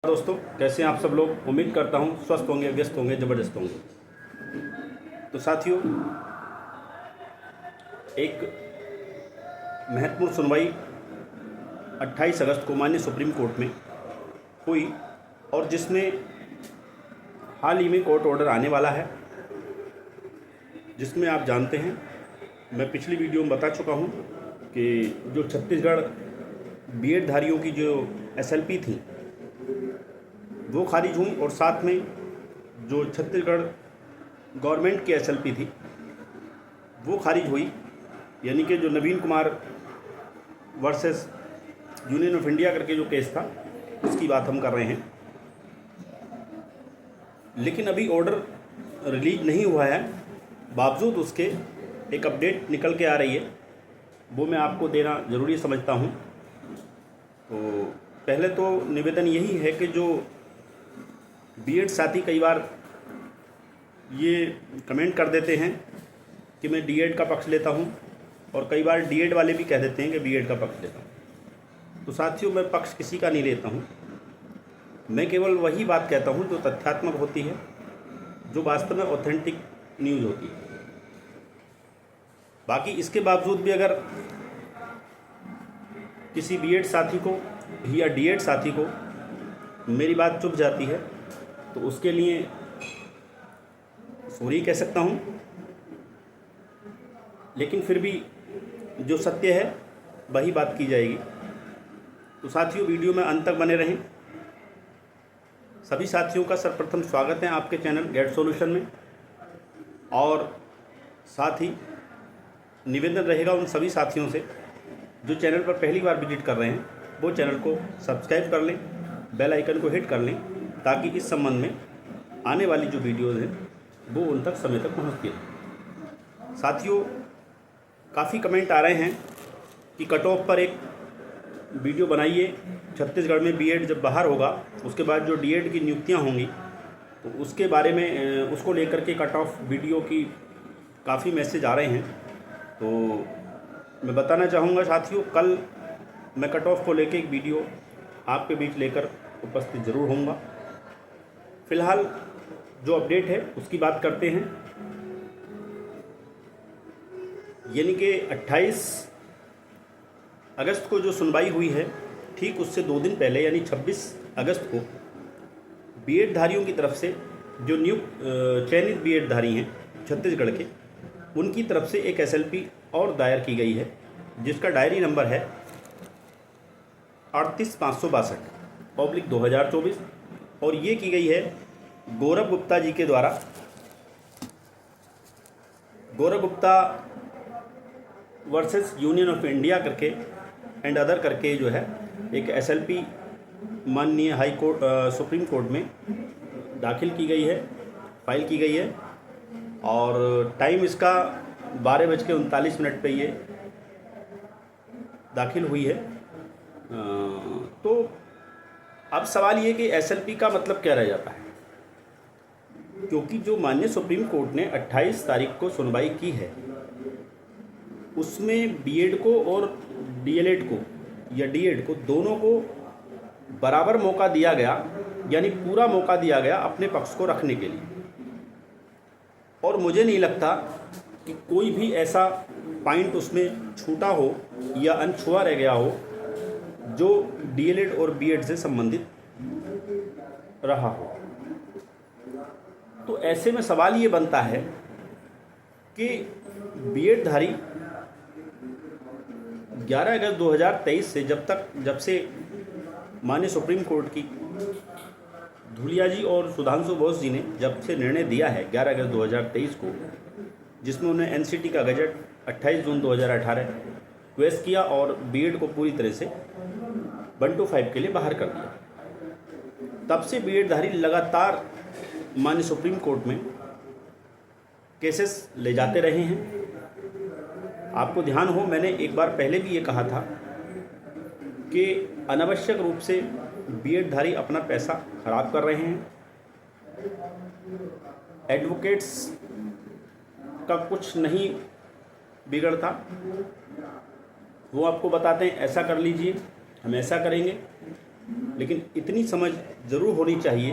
दोस्तों, कैसे हैं आप सब लोग। उम्मीद करता हूं स्वस्थ होंगे, व्यस्त होंगे, ज़बरदस्त होंगे। तो साथियों, एक महत्वपूर्ण सुनवाई 28 अगस्त को माननीय सुप्रीम कोर्ट में हुई और जिसमें हाल ही में कोर्ट ऑर्डर आने वाला है, जिसमें आप जानते हैं, मैं पिछली वीडियो में बता चुका हूं कि जो छत्तीसगढ़ बीएड धारियों की जो एसएलपी थी वो खारिज हुई और साथ में जो छत्तीसगढ़ गवर्नमेंट की एसएलपी थी वो खारिज हुई। यानी कि जो Naveen Kumar versus Union of India करके जो केस था उसकी बात हम कर रहे हैं। लेकिन अभी ऑर्डर रिलीज नहीं हुआ है, बावजूद उसके एक अपडेट निकल के आ रही है, वो मैं आपको देना ज़रूरी समझता हूँ। तो पहले तो निवेदन यही है कि जो बीएड साथी कई बार ये कमेंट कर देते हैं कि मैं डीएड का पक्ष लेता हूँ, और कई बार डीएड वाले भी कह देते हैं कि बीएड का पक्ष लेता हूँ। तो साथियों, मैं पक्ष किसी का नहीं लेता हूँ, मैं केवल वही बात कहता हूँ जो तथ्यात्मक होती है, जो वास्तव में ऑथेंटिक न्यूज़ होती है। बाकी इसके बावजूद भी अगर किसी बीएड साथी को या डीएड साथी को मेरी बात चुभ जाती है तो उसके लिए सॉरी कह सकता हूँ, लेकिन फिर भी जो सत्य है वही बात की जाएगी। तो साथियों, वीडियो में अंत तक बने रहें। सभी साथियों का सर्वप्रथम स्वागत है आपके चैनल गेट सॉल्यूशन में, और साथ ही निवेदन रहेगा उन सभी साथियों से जो चैनल पर पहली बार विजिट कर रहे हैं, वो चैनल को सब्सक्राइब कर लें, बेल आइकन को हिट कर लें, ताकि इस संबंध में आने वाली जो वीडियोज़ हैं वो उन तक समय तक पहुँचती हैं। साथियों, काफ़ी कमेंट आ रहे हैं कि कट ऑफ पर एक वीडियो बनाइए, छत्तीसगढ़ में बीएड जब बाहर होगा उसके बाद जो डीएड की नियुक्तियां होंगी तो उसके बारे में उसको लेकर के कट ऑफ वीडियो की काफ़ी मैसेज आ रहे हैं। तो मैं बताना चाहूँगा साथियों, कल मैं कट ऑफ को लेकर एक वीडियो आपके बीच लेकर उपस्थित ज़रूर होऊंगा। फ़िलहाल जो अपडेट है उसकी बात करते हैं। यानी कि 28 अगस्त को जो सुनवाई हुई है, ठीक उससे 2 दिन पहले यानी 26 अगस्त को बीएड धारियों की तरफ से जो चयनित बीएड धारी हैं छत्तीसगढ़ के, उनकी तरफ से एक एसएलपी और दायर की गई है, जिसका डायरी नंबर है 38,562/2024, और ये की गई है गौरव गुप्ता जी के द्वारा। Gaurav Gupta versus Union of India करके एंड अदर करके जो है एक एसएलपी माननीय हाई कोर्ट सुप्रीम कोर्ट में दाखिल की गई है, फाइल की गई है, और टाइम इसका 12:39 पे ये दाखिल हुई है। तो अब सवाल ये कि एसएलपी का मतलब क्या रह जाता है, क्योंकि जो माननीय सुप्रीम कोर्ट ने 28 तारीख को सुनवाई की है उसमें बीएड को और डीएलएड को या डीएड को दोनों को बराबर मौका दिया गया, यानी पूरा मौका दिया गया अपने पक्ष को रखने के लिए। और मुझे नहीं लगता कि कोई भी ऐसा पॉइंट उसमें छूटा हो या अनछुआ रह गया हो जो डीएलएड और बीएड से संबंधित रहा हो। तो ऐसे में सवाल ये बनता है कि बीएड धारी 11 अगस्त 2023 से जब से माननीय सुप्रीम कोर्ट की धुलिया जी और सुधांशु बोस जी ने जब से निर्णय दिया है 11 अगस्त 2023 को, जिसमें उन्हें एनसीटी का गजट 28 जून 2018 क्वेश्चन किया और बीएड को पूरी तरह से 1 to 5 के लिए बाहर कर दिया, तब से बीएड धारी लगातार माननीय सुप्रीम कोर्ट में केसेस ले जाते रहे हैं। आपको ध्यान हो, मैंने एक बार पहले भी ये कहा था कि अनावश्यक रूप से बीएड धारी अपना पैसा खराब कर रहे हैं। एडवोकेट्स का कुछ नहीं बिगड़ता, वो आपको बताते हैं ऐसा कर लीजिए, हम ऐसा करेंगे, लेकिन इतनी समझ ज़रूर होनी चाहिए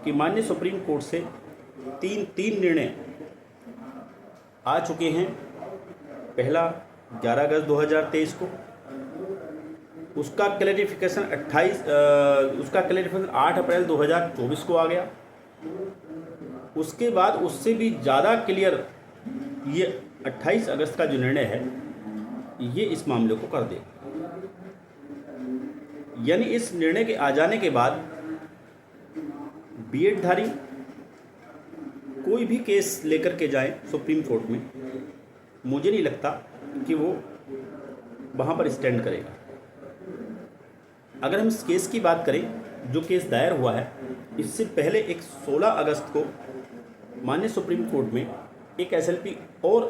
कि माननीय सुप्रीम कोर्ट से तीन निर्णय आ चुके हैं। पहला 11 अगस्त 2023 को, उसका क्लैरिफिकेशन 8 अप्रैल 2024 को आ गया। उसके बाद उससे भी ज़्यादा क्लियर ये 28 अगस्त का जो निर्णय है ये इस मामले को कर देगा। यानी इस निर्णय के आ जाने के बाद बीएड धारी कोई भी केस लेकर के जाए सुप्रीम कोर्ट में, मुझे नहीं लगता कि वो वहाँ पर स्टैंड करेगा। अगर हम इस केस की बात करें, जो केस दायर हुआ है, इससे पहले एक 16 अगस्त को माननीय सुप्रीम कोर्ट में एक एसएलपी और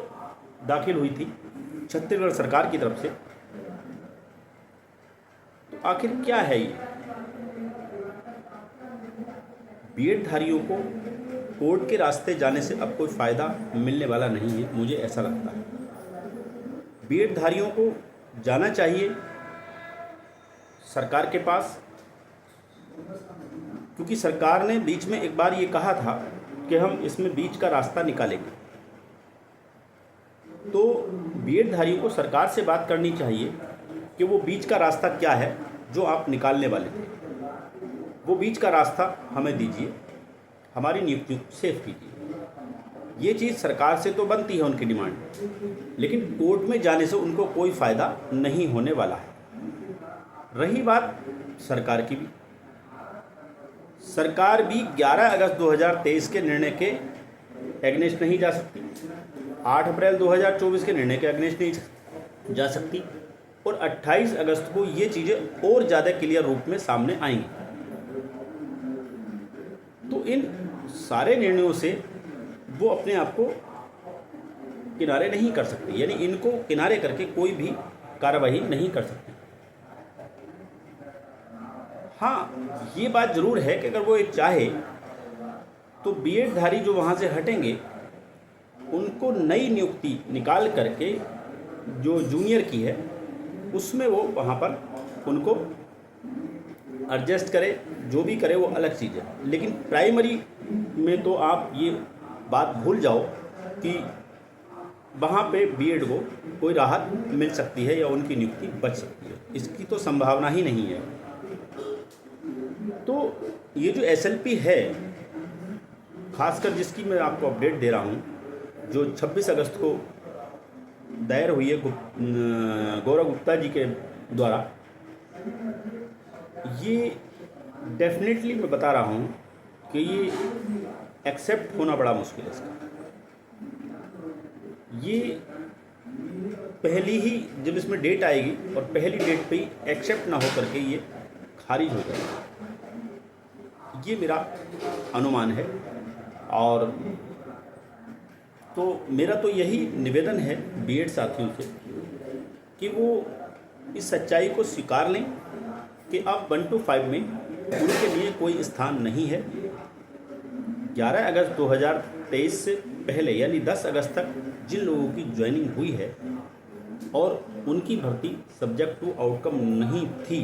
दाखिल हुई थी छत्तीसगढ़ सरकार की तरफ से। तो आखिर क्या है ये? बीएड धारियों को कोर्ट के रास्ते जाने से अब कोई फ़ायदा मिलने वाला नहीं है, मुझे ऐसा लगता है। बीएड धारियों को जाना चाहिए सरकार के पास, क्योंकि सरकार ने बीच में एक बार ये कहा था कि हम इसमें बीच का रास्ता निकालेंगे। तो बीएड धारियों को सरकार से बात करनी चाहिए कि वो बीच का रास्ता क्या है जो आप निकालने वाले थे। वो बीच का रास्ता हमें दीजिए, हमारी नियुक्ति सेफ कीजिए। ये चीज़ सरकार से तो बनती है उनकी डिमांड, लेकिन कोर्ट में जाने से उनको कोई फ़ायदा नहीं होने वाला है। रही बात सरकार की भी, सरकार भी 11 अगस्त 2023 के निर्णय के एग्नेस्ट नहीं जा सकती, 8 अप्रैल 2024 के निर्णय के एग्नेस्ट नहीं जा सकती, और 28 अगस्त को ये चीज़ें और ज़्यादा क्लियर रूप में सामने आएंगी। तो इन सारे निर्णयों से वो अपने आप को किनारे नहीं कर सकती, यानी इनको किनारे करके कोई भी कार्रवाई नहीं कर सकती। हाँ, ये बात ज़रूर है कि अगर वो एक चाहे तो बीएड धारी जो वहाँ से हटेंगे उनको नई नियुक्ति निकाल करके जो जूनियर की है उसमें वो वहाँ पर उनको एडजस्ट करे, जो भी करे वो अलग चीज़ है। लेकिन प्राइमरी में तो आप ये बात भूल जाओ कि वहाँ पे बीएड को कोई राहत मिल सकती है या उनकी नियुक्ति बच सकती है, इसकी तो संभावना ही नहीं है। तो ये जो एसएलपी है, खासकर जिसकी मैं आपको अपडेट दे रहा हूँ, जो 26 अगस्त को दायर हुई है गौरव गुप्ता जी के द्वारा, ये डेफिनेटली मैं बता रहा हूँ कि ये एक्सेप्ट होना बड़ा मुश्किल है इसका। ये पहली ही जब इसमें डेट आएगी और पहली डेट पे ही एक्सेप्ट ना हो करके ये खारिज हो जाएगा, ये मेरा अनुमान है। और तो मेरा तो यही निवेदन है बीएड साथियों से कि वो इस सच्चाई को स्वीकार लें कि अब 1 to 5 में उनके लिए कोई स्थान नहीं है। 11 अगस्त 2023 से पहले यानी 10 अगस्त तक जिन लोगों की ज्वाइनिंग हुई है और उनकी भर्ती सब्जेक्ट टू आउटकम नहीं थी,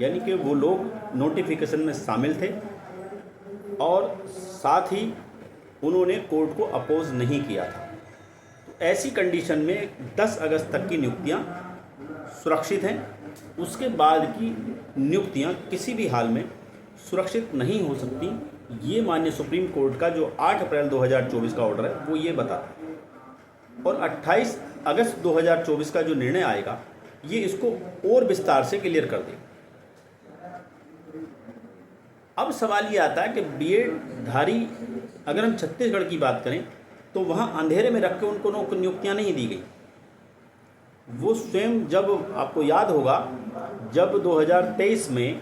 यानी कि वो लोग नोटिफिकेशन में शामिल थे और साथ ही उन्होंने कोर्ट को अपोज नहीं किया था, तो ऐसी कंडीशन में 10 अगस्त तक की नियुक्तियां सुरक्षित हैं। उसके बाद की नियुक्तियां किसी भी हाल में सुरक्षित नहीं हो सकती। ये माननीय सुप्रीम कोर्ट का जो 8 अप्रैल 2024 का ऑर्डर है वो ये बताता है, और 28 अगस्त 2024 का जो निर्णय आएगा ये इसको और विस्तार से क्लियर कर देगा। अब सवाल ये आता है कि बीएड धारी, अगर हम छत्तीसगढ़ की बात करें तो वहाँ अंधेरे में रख के उनको नियुक्तियाँ नहीं दी गई। वो स्वयं, जब आपको याद होगा, जब 2023 में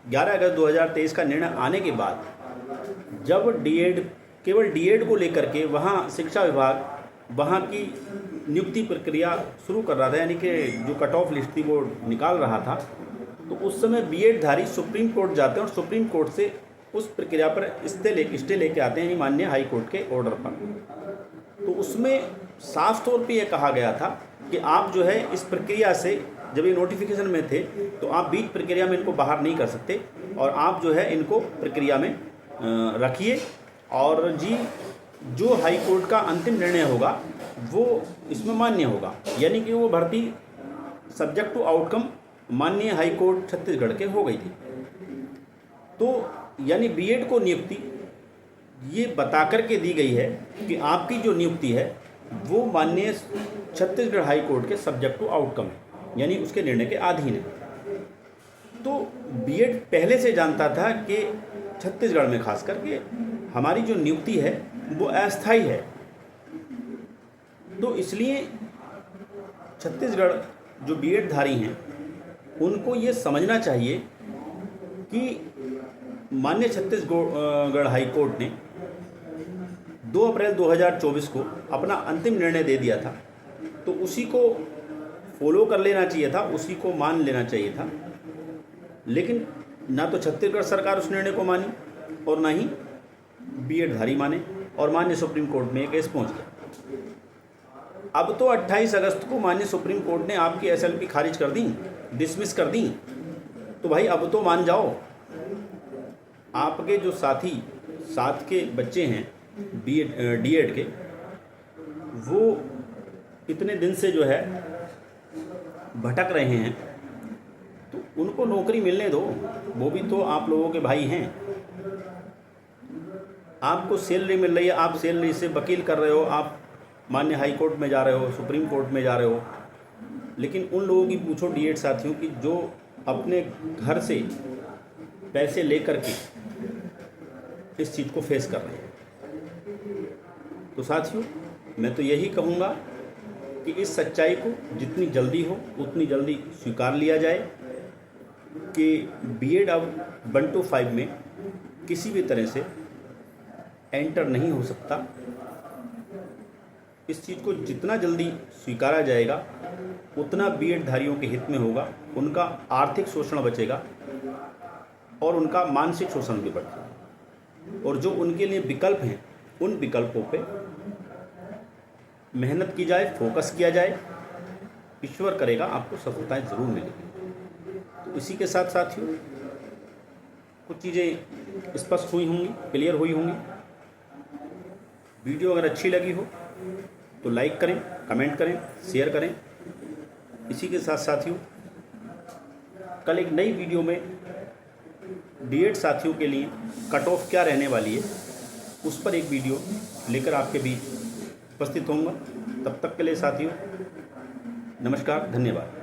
11 अगस्त 2023 का निर्णय आने के बाद जब केवल डीएड को लेकर के वहाँ शिक्षा विभाग वहाँ की नियुक्ति प्रक्रिया शुरू कर रहा था, यानी कि जो कट ऑफ लिस्ट थी वो निकाल रहा था, तो उस समय बीएड धारी सुप्रीम कोर्ट जाते हैं और सुप्रीम कोर्ट से उस प्रक्रिया पर स्टे लेके आते हैं, यानी माननीय हाई कोर्ट के ऑर्डर पर। तो उसमें साफ तौर पे यह कहा गया था कि आप जो है इस प्रक्रिया से जब ये नोटिफिकेशन में थे तो आप बीच प्रक्रिया में इनको बाहर नहीं कर सकते, और आप जो है इनको प्रक्रिया में रखिए। और जी जो हाई कोर्ट का अंतिम निर्णय होगा वो इसमें मान्य होगा, यानी कि वो भर्ती सब्जेक्ट टू आउटकम माननीय हाई कोर्ट छत्तीसगढ़ के हो गई थी। तो यानी बीएड को नियुक्ति ये बता कर के दी गई है कि आपकी जो नियुक्ति है वो माननीय छत्तीसगढ़ हाई कोर्ट के सब्जेक्ट टू आउटकम है, यानी उसके निर्णय के अधीन है। तो बीएड पहले से जानता था कि छत्तीसगढ़ में खास करके हमारी जो नियुक्ति है वो अस्थायी है। तो इसलिए छत्तीसगढ़ जो बीएड धारी हैं उनको ये समझना चाहिए कि माननीय छत्तीसगढ़ हाई कोर्ट ने 2 अप्रैल 2024 को अपना अंतिम निर्णय दे दिया था, तो उसी को फॉलो कर लेना चाहिए था, उसी को मान लेना चाहिए था। लेकिन ना तो छत्तीसगढ़ सरकार उस निर्णय को मानी और ना ही बीएड धारी माने, और माननीय सुप्रीम कोर्ट में ये केस पहुंच गया। अब तो 28 अगस्त को माननीय सुप्रीम कोर्ट ने आपकी एसएलपी खारिज कर दी, डिसमिस कर दी। तो भाई अब तो मान जाओ। आपके जो साथ के बच्चे हैं डीएड के, वो इतने दिन से जो है भटक रहे हैं, तो उनको नौकरी मिलने दो। वो भी तो आप लोगों के भाई हैं। आपको सैलरी मिल रही है, आप सैलरी से वकील कर रहे हो, आप माननीय हाई कोर्ट में जा रहे हो, सुप्रीम कोर्ट में जा रहे हो। लेकिन उन लोगों की पूछो डीएड साथियों की जो अपने घर से पैसे लेकर के इस चीज़ को फेस कर रहे हैं। तो साथियों मैं तो यही कहूँगा कि इस सच्चाई को जितनी जल्दी हो उतनी जल्दी स्वीकार लिया जाए कि बीएड अब 1 to 5 में किसी भी तरह से एंटर नहीं हो सकता। इस चीज़ को जितना जल्दी स्वीकारा जाएगा उतना बीएड धारियों के हित में होगा, उनका आर्थिक शोषण बचेगा और उनका मानसिक शोषण भी बढ़ेगा। और जो उनके लिए विकल्प हैं उन विकल्पों पे मेहनत की जाए, फोकस किया जाए। ईश्वर करेगा आपको सफलताएं ज़रूर मिलेगी। तो इसी के साथ साथियों कुछ चीज़ें स्पष्ट हुई होंगी, क्लियर हुई होंगी। वीडियो अगर अच्छी लगी हो तो लाइक करें, कमेंट करें, शेयर करें। इसी के साथ साथियों कल एक नई वीडियो में बीएड साथियों के लिए कट ऑफ क्या रहने वाली है उस पर एक वीडियो लेकर आपके बीच उपस्थित होऊंगा। तब तक के लिए साथियों नमस्कार, धन्यवाद।